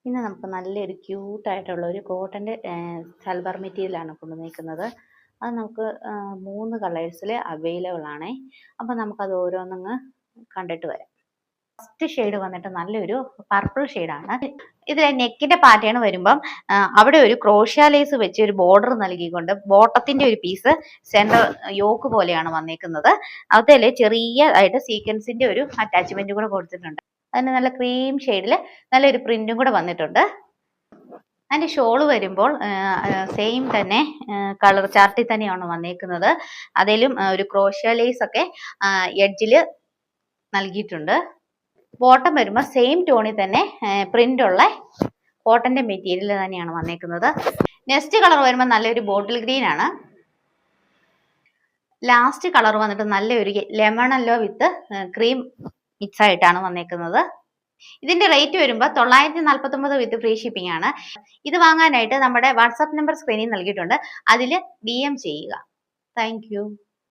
ഇന്ന് നമുക്ക് നല്ലൊരു ക്യൂട്ടായിട്ടുള്ള ഒരു കോട്ടൻ്റെ സൽവാർ മെറ്റീരിയലാണ് കൊണ്ടുവന്നിരിക്കുന്നത്. അത് നമുക്ക് 3 കളേഴ്സിൽ അവൈലബിൾ ആണേ. അപ്പോൾ നമുക്കത് ഓരോന്നങ്ങ് കണ്ടിട്ട് വരാം. ഫസ്റ്റ് ഷെയ്ഡ് വന്നിട്ട് നല്ലൊരു പർപ്പിൾ ഷെയ്ഡാണ്. ഇതിലെ നെക്കിന്റെ പാറ്റേൺ വരുമ്പം അവിടെ ഒരു ക്രോഷ്യ ലേസ് വെച്ച് ഒരു ബോർഡർ നൽകിക്കൊണ്ട് ബോട്ടത്തിന്റെ ഒരു പീസ് സെന്റർ യോക്ക് പോലെയാണ് വന്നേക്കുന്നത്. അതിൽ ചെറിയതായിട്ട് സീക്വൻസിന്റെ ഒരു അറ്റാച്ച്മെന്റ് കൂടെ കൊടുത്തിട്ടുണ്ട്. അതിന് നല്ല ക്രീം ഷെയ്ഡിൽ നല്ലൊരു പ്രിന്റും കൂടെ വന്നിട്ടുണ്ട്. അതിന്റെ ഷോള് വരുമ്പോൾ സെയിം തന്നെ കളർ ചാർട്ടിൽ തന്നെയാണ് വന്നേക്കുന്നത്. അതിലും ഒരു ക്രോഷ്യ ലേസ് ഒക്കെ എഡ്ജിൽ നൽകിയിട്ടുണ്ട്. ബോട്ടം വരുമ്പോൾ സെയിം ടോണിൽ തന്നെ പ്രിന്റ് ഉള്ള കോട്ടന്റെ മെറ്റീരിയൽ തന്നെയാണ് വന്നേക്കുന്നത്. നെക്സ്റ്റ് കളർ വരുമ്പോൾ നല്ലൊരു ബോട്ടിൽ ഗ്രീൻ ആണ്. ലാസ്റ്റ് കളർ വന്നിട്ട് നല്ലൊരു ലെമൺ യെല്ലോ വിത്ത് ക്രീം മിക്സ് ആയിട്ടാണ് വന്നേക്കുന്നത്. ഇതിന്റെ റേറ്റ് വരുമ്പോൾ 949 വിത്ത് ഫ്രീ ഷിപ്പിംഗ് ആണ്. ഇത് വാങ്ങാനായിട്ട് നമ്മുടെ വാട്സാപ്പ് നമ്പർ സ്ക്രീനിൽ നൽകിയിട്ടുണ്ട്. അതിൽ DM ചെയ്യുക. Thank you.